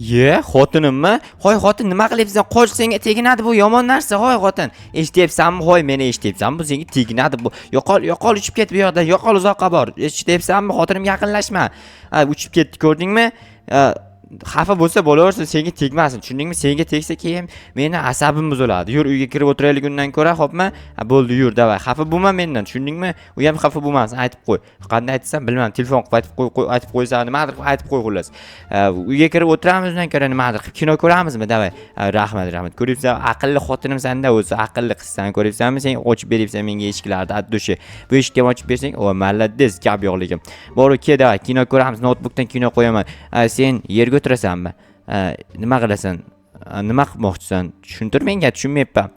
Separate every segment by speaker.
Speaker 1: Ye, xotinimmi? Hoy xotin, nima qilyapsan? Qo'sh senga teginadi bu yomon narsa. Hoy xotin, eshityapsanmi? Hoy, meni eshityapsanmi? Bu senga teginadi bu. Yo'qol uchib ket bu yoqdan. Yo'qol uzoqqa bor. Eshityapsanmi? Xotinim yaqinlashma. Uchib ketdi, ko'rdingmi? Xafa bo'lsa bo'laversin, senga tegmasin. Tushundingmi? Senga tegsa keyin meni asabim buziladi. Yur uyga kirib o'tiraylik undan ko'ra, xo'pmi? Bo'ldi, yur, davay. Xafa bo'lma mendan, tushundingmi? U ham xafa bo'lmasin, aytib qo'y. Qanday aytsam bilmadim, telefon qilib aytib qo'ysan, nimadir qilib aytib qo'y xullas. Uyga kirib o'tiramiz undan ko'ra nimadir qilib kino ko'ramizmi? Davay. Rahmat. Ko'ryapsan, aqlli xotinim senda o'zi, aqlli qizsan, ko'ryapsanmi? Sen ochib beryapsan menga eshiklarni, addushi. Bu eshikni ochib bersang, o, malades, gap yo'qligim. Bor, ke, davay, kino ko'ramiz, notebookdan kino qo'yaman. Sen yerga o'tirasanmi? Nima qilasan? Nima qilmoqchisan? Tushuntir menga, tushunmayapman.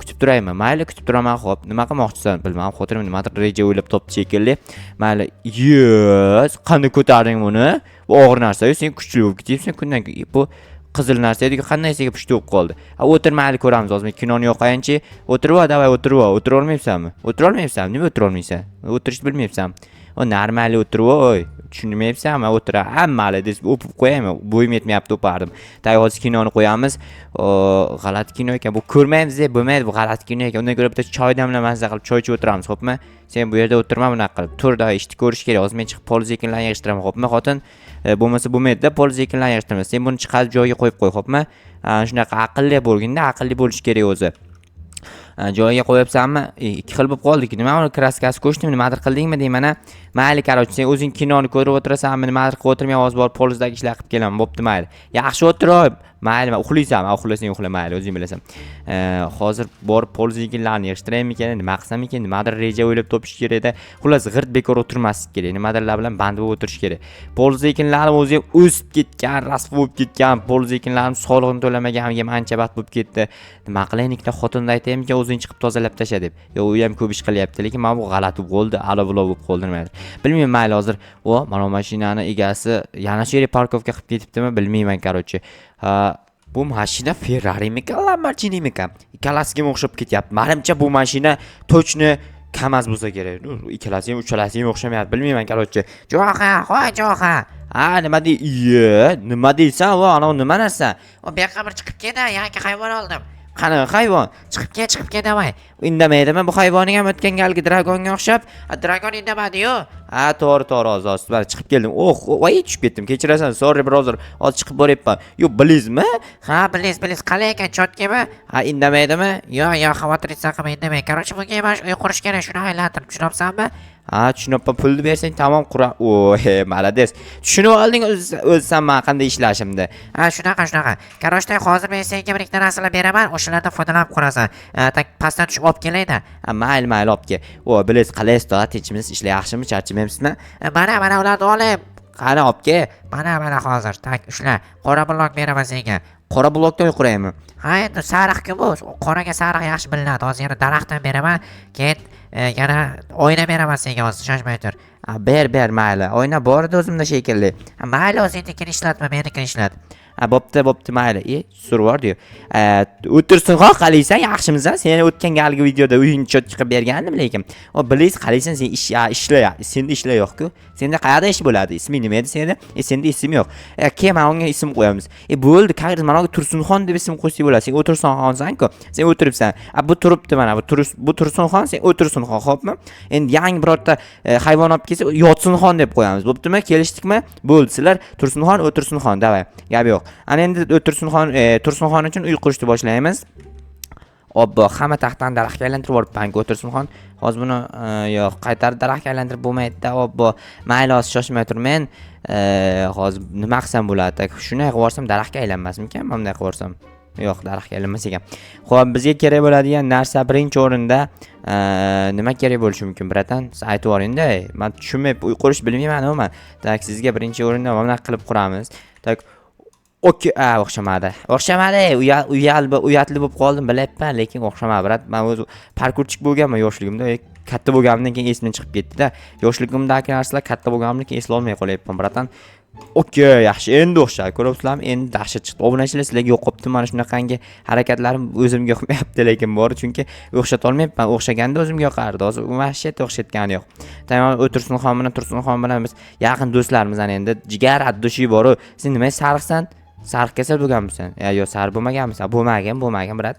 Speaker 1: Kutib turaymi? Mayli, kutib turaman, xo'p. Nima qilmoqchisan? Bilmadim, xotinim nimadir reja o'ylab topdi shekilli. Mayli, yes, qanday ko'tarding buni? Bu og'ir narsa-yu, sen kuchli bo'lib ketyapsan kundan kun. Bu qizil narsa edi, qanday senga pushti bo'lib qoldi. O'tir, mayli ko'ramiz, hozir kinoni yo'qayanchi. O'tirib, davay, o'tirib olmayapsanmi? O'tira olmayapsanmi? Nima o'tira olmaysan? O'tirishni bilmayapsan. O, normali o'tirib, oy. Tushunmayapsanmi? O'tira. Mayli, deb o'pib qo'yaymi? Bo'yim yetmayapti, o'pardim. Hozir kinoni qo'yamiz. G'alati kino ekan. Bu ko'rmaymiz deb bo'lmaydi, bu g'alati kino ekan. Undan ko'ra bitta choy damlamasdan qilib choy ichib o'tiramiz, xo'pmi? Sen bu yerda o'tirma bunaqa qilib. Tur, davay, ishni ko'rish kerak. Hozir men chiqib poliz ekinlarni yig'ishtiraman, xo'pmi, xotin? Bo'lmasa bo'lmaydi-da, poliz ekinlarni yig'ishtiraman. Sen buni chiqarib joyiga qo'yib qo'y, xo'pmi? Shunaqa aqlli bo'lgin-da, aqlli bo'lish kerak o'zi. Joyiga qo'yibsanmi? Ikki xil bo'lib qoldik. Nima uni kraskasi qo'shdimi? Nimadir qildingmi deyman-a? Mayli, qarochi, sen o'zing kinoni ko'rib o'tirasanmi? Nimadir qilib o'tirmay hozir borib polizdagi ishlar qilib kelaman. Bo'pti, mayli. Yaxshi o'tirib. Mayli, uxlaysanmi? Uxlasang uxla, mayli, o'zing bilasan. Hozir borib poliz ekinlarni yig'ishtiraymikan, nima qilsam ekan? Nimadir reja o'ylab topish kerak-da. Xullas, g'irt bekor o'tirmaslik kerak. Nimadirlar bilan band bo'lib o'tirish kerak. Poliz ekinlarim o'zi ham o'sib ketgan, rasvo bo'lib ketgan. Poliz ekinlarim sog'lig'ini to'lamaganiga ancha vaqt bo'lib ketdi. Nima qilaylikda, xotinda aytaymikan, o'zing chiqib tozalab tasha deb. Yo, u ham ko'p ish qilyapti, lekin men bu g'alati bo'ldi, alo-bulo bo'lib qoldi nimadir. Bilmayman, mayli, hozir mana mashinani egasi yana shu yerga parkovka qilib ketibdimi, bilmayman, qarochi. Bu mashina Ferrarimikan, Lamborghinimikan? Ikkalasiga o'xshab ketyapti. Menimcha bu mashina to'chni kamaz bo'lsa kerak. Ikkalasi ham, uchalasi ham o'xshamayapti. Bilmayman, qarochi. Jo'xa. Nima deysan? Ana nima narsa?
Speaker 2: Bu yoqqa bir chiqib keldi, yangi hayvon oldim.
Speaker 1: Qani hayvon?
Speaker 2: Chiqib ket, davay.
Speaker 1: Indamaydimi? Bu hayvoning ham o'tgan galgi dragonga o'xshab.
Speaker 2: Dragon indamadi-yu.
Speaker 1: To'g'ri, hozir chiqib keldim. Voy, tushib ketdim. Kechirasan, sorry brother. Hozir chiqib boryapman. Yo, bilizmi?
Speaker 2: Ha, biliz. Qalay ekan, chotkimi?
Speaker 1: Indamaydimi?
Speaker 2: Yo'q, xavotiringizdan qilmay indamay. Qarochi, bunga ham uy qurish kerak, shuni aylantirib, tushunabsanmi?
Speaker 1: Tushunibman, pulni bersang tamom qura. Malades. Tushunib olding o'zsan men qanday ishlashimni.
Speaker 2: Shunaqa. Qarochday, hozir men senga bir ikkita narsalar beraman, o'shalardan foydalanib qurasan. Pastdan tushib olib kelaydi.
Speaker 1: Mayli, olib kel. Biliz, qalaysiz, tinchmisiz, ishlar yaxshimi, charchamayapsizmi?
Speaker 2: Mana ularni olib.
Speaker 1: Qani olib kel.
Speaker 2: Mana hozir, ushla. Qora blok beraman senga.
Speaker 1: Qora blokdan quraymi?
Speaker 2: Ha, endi sariq-ku bu. Qoraga sariq yaxshi bilinadi. Hozir yana daraxtdan beraman. Keyin yana oyna beraman senga, hozir shoshmay tur.
Speaker 1: Ber, mayli. Oyna bor edi o'zimda shekilli.
Speaker 2: Mayli, o'zingnikini ishlatma, menikini ishlat.
Speaker 1: Bo'pti, mayli. Survar diyor. O'tirsinxon qalaysan, yaxshimisan? Seni o'tgan galgi videoda uyingni chot chiqib bergandim, lekin biliz qalaysan, sen ishla. Senda ishlar yo'q-ku. Senda qayerda ish bo'ladi? Isming nima edi senda? Senda ism yo'q. Keyin men unga ism qo'yamiz. Bo'ldi, qayerda mana Tursunxon deb ism qo'ysak bo'ladi. Sen O'tirsunxonsan-ku. Sen o'tiribsan. Bu turibdi mana bu Tursunxon, sen O'tirsunxon, xo'pmi? Endi yangi birorta hayvon olib kelsa, Yotsinxon deb qo'yamiz. Bo'ptimi? Kelishdikmi? Bo'ldi, sizlar Tursunxon, O'tirsunxon, davay. Gap yo'q. Ana endi Tursunxon uchun uy qurishni boshlaymiz. Obbo, hamma taxtdan daraxtga aylantirib yuboribman, Tursunxon. Hozir buni yo'q, qaytarib daraxtga aylantirib bo'lmaydi-da, obbo. Mayli, hozir shoshmay turmen. Hozir nima qilsam bo'ladi? Shunday qilib yuborsam daraxtga aylanmasmikan? Bunday qilib yuborsam. Yo'q, daraxtga aylanmas ekan. Xo'p, bizga kerak bo'ladigan narsa birinchi o'rinda nima kerak bo'lishi mumkin, bratan? Siz aytib yuboring-da. Men tushunmayman, uy qurish bilmayman-ku men. Tak, sizga birinchi o'rinda mana qilib quramiz. Tak, okey, o'xshamadi. Uyatli bo'lib qoldim, bilayapman, lekin o'xshamadi, brat. Men o'zi parkurchik bo'lganman yoshligimda, katta bo'lganimdan keyin esimdan chiqib ketdi-da. Yoshligimdagi narsalar katta bo'lganimdan keyin eslay olmay qolyapman, bratan. Okey, yaxshi. Endi o'xshadi. Ko'ryapsizlarmi? Endi dahshat chiqdi. Obunachilar, sizlarga yo'qopti. Mana shunaqangi harakatlarim o'zimga yoqmayapti, lekin bor, chunki o'xshata olmayapman. O'xshaganda o'zimga yoqardi. Hozir vahshat o'xshatgani yo'q. Tamom, Tursunxon bilan Tursunxon bilan biz yaqin do'stlarmiz ana endi. Jigar addushi bor-ku. Sen nima sariqsan? Sariq kasal bo'lganmisan? Yo'q, sariq bo'lmaganmisan. Bo'lmagan, brat.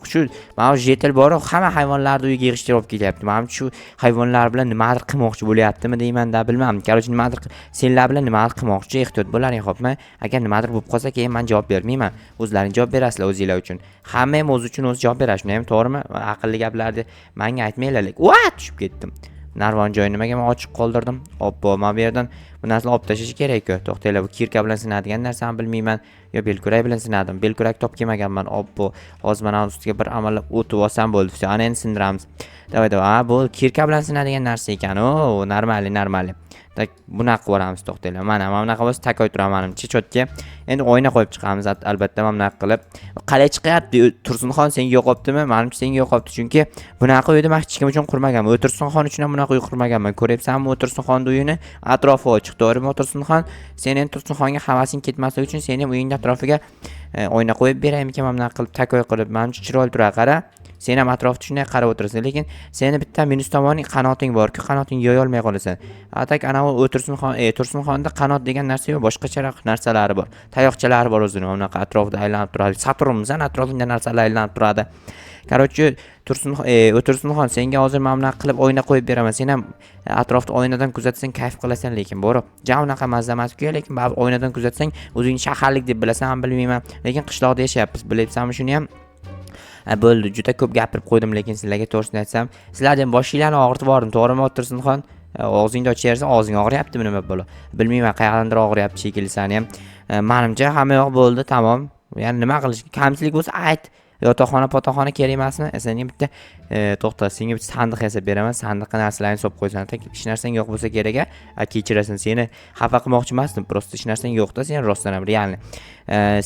Speaker 1: Shu mana shu jetel bor, hamma hayvonlarni uyiga yig'ishtirib olib kelyapti. Mana shu hayvonlar bilan nimadir qilmoqchi bo'lyaptimi deyman-da, bilmadim. Короче, nimadir senlar bilan nimadir qilmoqchi, ehtiyot bo'laring, xo'pmi? Agar nimadir bo'lib qolsa, keyin men javob bermayman. O'zlaring javob berasizlar o'zinglar uchun. Hamma ham o'zi uchun o'zi javob beradi, shuni ham to'g'rimi? Aqlli gaplarni menga aytmanglar. Tushib ketdim. Narvon joyi nimaga men ochiq qoldirdim? Oppo, men bu yerdan bu narsani olib tashlash kerak-ku. To'xtanglar, bu kirka bilan sinadigan narsani bilmayman. Yo, belkurak bilan sinadim. Belkurak top kelmaganman. Oppo, hozir mana ustiga bir amallab o'tib olsam bo'ldi. Ana endi sindiramiz. Davay, bu kirka bilan sinadigan narsa ekan. O, normali. Tak bunaqa qilib yuboramiz, to'xtanglar. Mana bunaqa bo'lsa takoy turaman menimcha chotga. Endi oyna qo'yib chiqamiz albatta mana bunaqa qilib. Qalay chiqyapti? Tursunxon senga yo'qoptimi? Menimcha senga yo'qopti, chunki bunaqa uyni men hech kim uchun qurmaganman. Tursunxon uchun ham bunaqa uy qurmaganman. Ko'ryapsanmi Tursunxonning uyini? Atrofi ochiq, to'g'rimi Tursunxon? Sen endi Tursunxonga havasing ketmasligi uchun seni ham uyingning atrofiga oyna qo'yib beraymikan, mana bunaqa qilib takoy qilib. Menimcha chiroyli turadi, qara. Sen ham atrofda shunday qarab o'tirasan, lekin seni bitta minus tomoni qanoting bor-ku, qanoting yo'y olmay qolasan. Atak ana Tursunxonda qanot degan narsa yo'q, boshqacharoq narsalari bor. Tayoqchalari bor o'zini, unaqa atrofda aylanib turadi. Saturnimizdan atrofida narsalar aylanib turadi. Короче, Tursunxon, senga hozir men bunaqa qilib oyna qo'yib beraman. Sen ham atrofda oynadan kuzatsang kayf qilasan, lekin bor. Ja unaqa mazza emas-ku, lekin baribir oynadan kuzatsang o'zingni shaharlik deb bilasan, bilmayman. Lekin qishloqda yashayapmiz, bilayapsanmi shuni ham? Bo'ldi, juda ko'p gapirib qo'ydim, lekin sizlarga to'g'risini aytsam, sizlarni ham boshinglarni og'ritib bordim, to'g'rimi Tursunxon? Og'zingni ochaversan, og'zing og'riyaptimi nima bo'lo? Bilmayman, qayerdandir og'riyapti shekilli sani ham. Menimcha hamma yoq bo'ldi, tamom. Ya'ni nima qilish, kamchilik bo'lsa ayt. Yotoqxona kerak emasmi? Senga bitta to'xta, senga bitta sandiq yasab beraman. Sandiqqa narsalarni solib qo'ysan. Hech narsang yo'q bo'lsa kerak, kechirasan. Seni xafa qilmoqchi emasdim. Prosta hech narsang yo'qda, sen rostdan ham realni.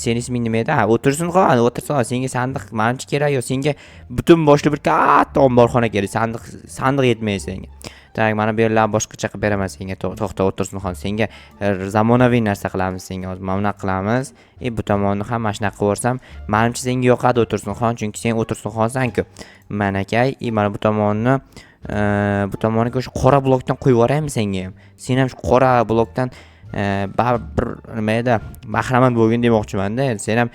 Speaker 1: Seni isming nima edi? O'tirsin, senga sandiq menimcha kerak. Yo, senga butun boshli bir katta omborxona kerak. Sandiq yetmaydi senga. Tak, mana bu yerlarni boshqacha qilib beraman senga. To'xta, Tursunxon. Senga zamonaviy narsa qilamiz senga. Hozir mana bunaqa qilamiz. Bu tomonni ham mana shunaqa qilib yuborsam, menimcha senga yoqadi Tursunxon, chunki sen Tursunxonsan-ku. Manakay, mana bu tomoniga o'sha qora blokdan qo'yib yuboraymi senga ham? Sen ham shu qora blokdan bir nima edi, bahramand bo'lgin demoqchiman-da. Sen ham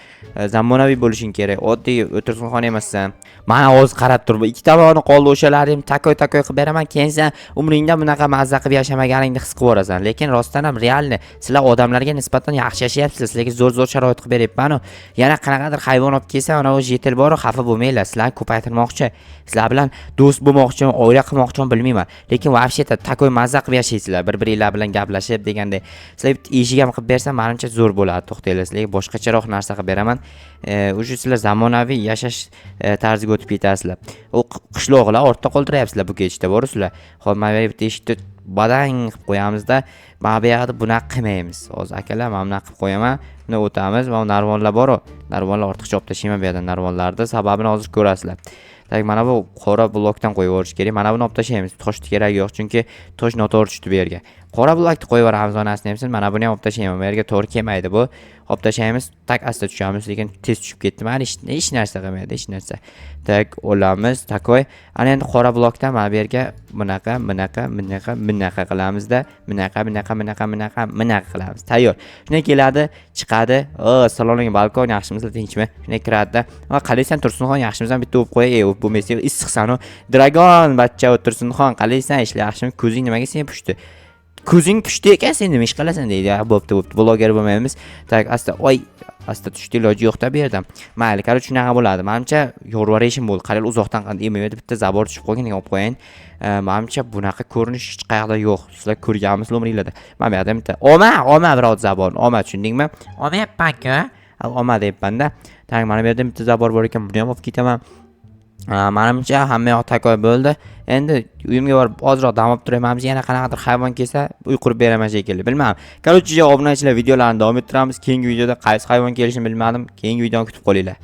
Speaker 1: zamonaviy bo'lishing kerak. Oddiy Tursunxon emassan. Mana hozir qarab tur, ikki tomoni qoldi, o'shalarni ham takoy qilib beraman. Keyin sen umringda bunaqa mazza qilib yashamaganingni his qilib o'rasan. Lekin rostdan ham realni sizlar odamlarga nisbatan yaxshi yashayapsizlar. Sizlarga zo'r sharoit qilib beryapman-ku. Yana qanaqadir hayvon olib kelsa, ana o'sha yetel bor, xafa bo'lmanglar. Sizlarni ko'paytirmoqchi, sizlar bilan do'st bo'lmoqchiman, oila qilmoqchiman, bilmayman. Lekin vafsheta takoy mazza qilib yashaysizlar, bir-biringlar bilan gaplashib deganda. Sizlar bitta eshik ham qilib bersam, menimcha zo'r bo'ladi. To'xtanglar, sizlarga boshqacharoq narsa qilib beraman. O'sha sizlar zamonaviy yashash tarziga o'tib ketasizlar. U qishloqlar ortda qoldiryapsizlar bu ketishda, borusizlar. Xo'p, mana bitta eshikni badang qilib qo'yamizda, mana bu yerda bunaqa qilmaymiz. Hozir akalar, men bunaqa qilib qo'yaman. Buni o'tamiz. Mana narvonlar bor-ku. Narvonlar ortiqcha olib tashlayman bu yerdan narvonlarni. Sababini hozir ko'rasizlar. Tak, mana bu qora blokdan qo'yib yuborish kerak. Mana buni olib tashlaymiz. Toshni kerak yo'q, chunki tosh noto'g'ri tushdi bu yerga. Qora blokni qo'yib yuboramiz onasini ham. Mana buni ham olib tashlayman. Bu yerga to'g'ri kelmaydi bu. Olib tashlaymiz. Tak, asta tushamiz, lekin tez tushib ketdi. Mana hech narsa qilmaydi, hech narsa. Tak, olamiz, takoy. Ana endi qora blokdan mana bu yerga bunaqa qilamizda. Bunaqa qilamiz. Tayyor. Shunday keladi, chiqadi. Assalomu alaykum, balkon, yaxshimisizlar, tinchmi? Shunday kiradi. Qalaysan Tursunxon, yaxshimisan? Bitta o'p qo'yay. Bo'lmasa issiqsan-ku. Dragon bachcha Tursunxon, qalaysan? Ishlar yaxshimi? Ko'zing nimaga sen pushdi? Ko'zing pushdi ekan, sen nima ish qilasan deydi. Bo'pti, bloger bo'lmaymiz. Tak, asta tushdi, iloji yo'qda bu yerdan. Mayli, короче, shunaqa bo'ladi. Menimcha yorvarishim bo'ldi. Qarang, uzoqdan qanday bitta zabor tushib qolgan, olib qo'yayin. Menimcha bunaqa ko'rinish hech qayerda yo'q. Sizlar ko'rganmisizlar umringlarda. Mana bu yerda bitta oma birod zabor. Oma, tushundingmi?
Speaker 2: Olmayapman-ku.
Speaker 1: Oma deyapman-da. Tak, mana bu yerda bitta zabor bor ekan, buni ham olib ketaman. Menimcha hamma yoq takoy bo'ldi. Endi uyimga borib ozroq dam olib turamiz. Yana qanaqadir hayvon kelsa, uy qurib beraman shekilli. Bilmadim. Короче, obunachilar, videolarni davom ettiramiz. Keyingi videoda qaysi hayvon kelishini bilmadim. Keyingi videoni kutib qolinglar.